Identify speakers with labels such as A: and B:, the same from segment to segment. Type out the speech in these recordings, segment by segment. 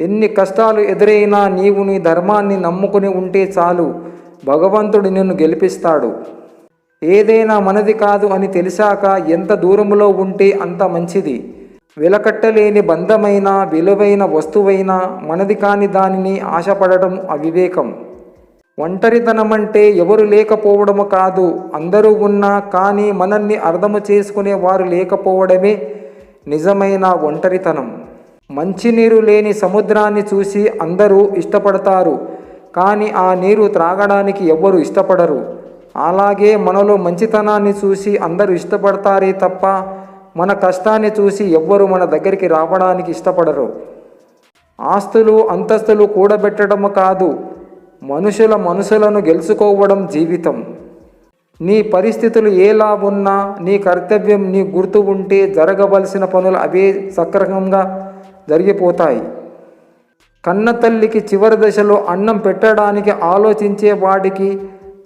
A: ఎన్ని కష్టాలు ఎదురైనా నీవు నీ ధర్మాన్ని నమ్ముకుని ఉంటే చాలు, భగవంతుడు నిన్ను గెలిపిస్తాడు. ఏదైనా మనది కాదు అని తెలిసాక ఎంత దూరంలో ఉంటే అంత మంచిది. వెలకట్టలేని బంధమైన విలువైన వస్తువైనా మనది కాని దానిని ఆశపడటం అవివేకం. ఒంటరితనమంటే ఎవరు లేకపోవడము కాదు, అందరూ ఉన్నా కానీ మనల్ని అర్థము చేసుకునే వారు లేకపోవడమే నిజమైన ఒంటరితనం. మంచినీరు లేని సముద్రాన్ని చూసి అందరూ ఇష్టపడతారు, కానీ ఆ నీరు త్రాగడానికి ఎవ్వరు ఇష్టపడరు. అలాగే మనలో మంచితనాన్ని చూసి అందరూ ఇష్టపడతారే తప్ప మన కష్టాన్ని చూసి ఎవ్వరు మన దగ్గరికి రావడానికి ఇష్టపడరు. ఆస్తులు అంతస్తులు కూడబెట్టడం కాదు, మనసులను గెలుచుకోవడం జీవితం. నీ పరిస్థితులు ఎలా ఉన్నా నీ కర్తవ్యం నీ గుర్తు ఉంటే జరగవలసిన పనులు అవే సక్రమంగా జరిగిపోతాయి. కన్న తల్లికి చివరి దశలో అన్నం పెట్టడానికి ఆలోచించే వాడికి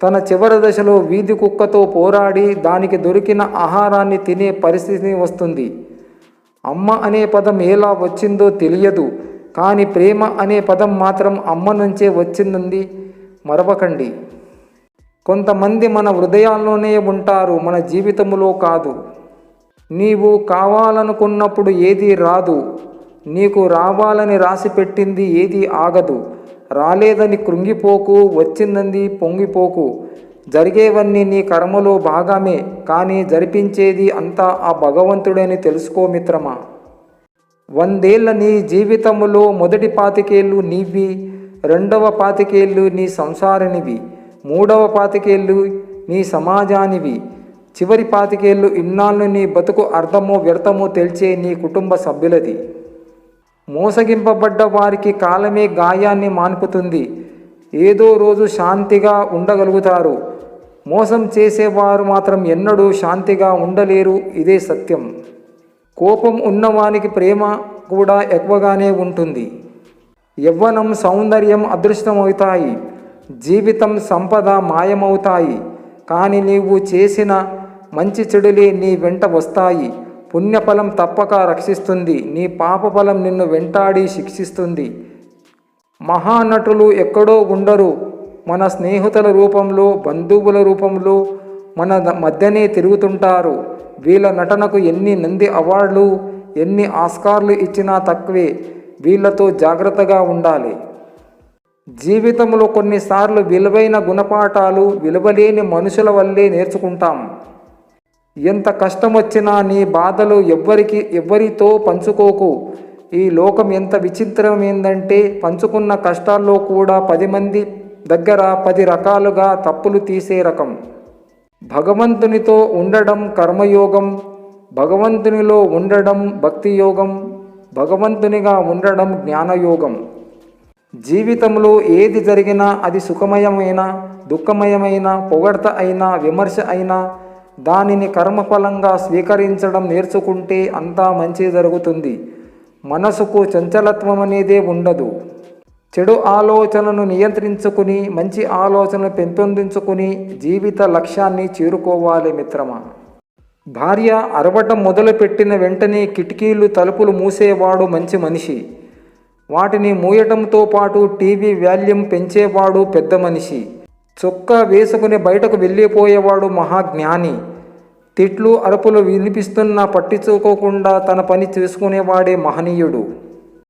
A: తన చివరి దశలో వీధి కుక్కతో పోరాడి దానికి దొరికిన ఆహారాన్ని తినే పరిస్థితి వస్తుంది. అమ్మ అనే పదం ఎలా వచ్చిందో తెలియదు, కానీ ప్రేమ అనే పదం మాత్రం అమ్మ నుంచే వచ్చింది, మరవకండి. కొంతమంది మన హృదయాల్లోనే ఉంటారు, మన జీవితంలో కాదు. నీవు కావాలనుకున్నప్పుడు ఏది రాదు, నీకు రావాలని రాసి పెట్టింది ఏది ఆగదు. రాలేదని కృంగిపోకు, వచ్చిందని పొంగిపోకు. జరిగేవన్నీ నీ కర్మలో భాగమే, కానీ జరిపించేది అంతా ఆ భగవంతుడని తెలుసుకో మిత్రమా. 100 ఏళ్ల నీ జీవితంలో మొదటి 25 ఏళ్ళు నీవి, రెండవ 25 ఏళ్ళు నీ సంసారానివి, మూడవ 25 ఏళ్ళు నీ సమాజానివి, చివరి 25 ఏళ్ళు ఇన్నాళ్ళు నీ బతుకు అర్థమో వ్యర్థమో తెలిచే నీ కుటుంబ సభ్యులది. మోసగింపబడ్డ వారికి కాలమే గాయాన్ని మాన్పుతుంది, ఏదో రోజు శాంతిగా ఉండగలుగుతారు. మోసం చేసేవారు మాత్రం ఎన్నడూ శాంతిగా ఉండలేరు, ఇదే సత్యం. కోపం ఉన్నవానికి ప్రేమ కూడా ఎక్కువగానే ఉంటుంది. యవ్వనం సౌందర్యం అదృష్టమవుతాయి, జీవితం సంపద మాయమవుతాయి, కానీ నీవు చేసిన మంచి చెడులే నీ వెంట వస్తాయి. పుణ్యఫలం తప్పక రక్షిస్తుంది, నీ పాపఫలం నిన్ను వెంటాడి శిక్షిస్తుంది. మహానటులు ఎక్కడో ఉండరు, మన స్నేహితుల రూపంలో బంధువుల రూపంలో మన మధ్యనే తిరుగుతుంటారు. వీళ్ళ నటనకు ఎన్ని నంది అవార్డులు ఎన్ని ఆస్కార్లు ఇచ్చినా తక్కువే. వీళ్ళతో జాగ్రత్తగా ఉండాలి. జీవితంలో కొన్నిసార్లు విలువైన గుణపాఠాలు విలువలేని మనుషుల వల్లే నేర్చుకుంటాం. ఎంత కష్టం వచ్చినా నీ బాధలు ఎవ్వరితో పంచుకోకు. ఈ లోకం ఎంత విచిత్రమైందంటే పంచుకున్న కష్టాల్లో కూడా 10 మంది దగ్గర 10 రకాలుగా తప్పులు తీసే రకం. భగవంతునితో ఉండడం కర్మయోగం, భగవంతునిలో ఉండడం భక్తి యోగం, భగవంతునిగా ఉండడం జ్ఞానయోగం. జీవితంలో ఏది జరిగినా అది సుఖమయమైన దుఃఖమయమైన పొగడ్త అయినా విమర్శ అయినా దానిని కర్మఫలంగా స్వీకరించడం నేర్చుకుంటే అంతా మంచి జరుగుతుంది. మనసుకు చంచలత్వం అనేదే ఉండదు. చెడు ఆలోచనను నియంత్రించుకుని మంచి ఆలోచనలు పెంపొందించుకుని జీవిత లక్ష్యాన్ని చేరుకోవాలి మిత్రమా. భార్య అరవటం మొదలుపెట్టిన వెంటనే కిటికీలు తలుపులు మూసేవాడు మంచి మనిషి. వాటిని మూయటంతో పాటు టీవీ వాల్యూమ్ పెంచేవాడు పెద్ద మనిషి. చొక్కా వేసుకుని బయటకు వెళ్ళిపోయేవాడు మహాజ్ఞాని. తిట్లు అరుపులు వినిపిస్తున్నా పట్టించుకోకుండా తన పని చేసుకునేవాడే మహనీయుడు.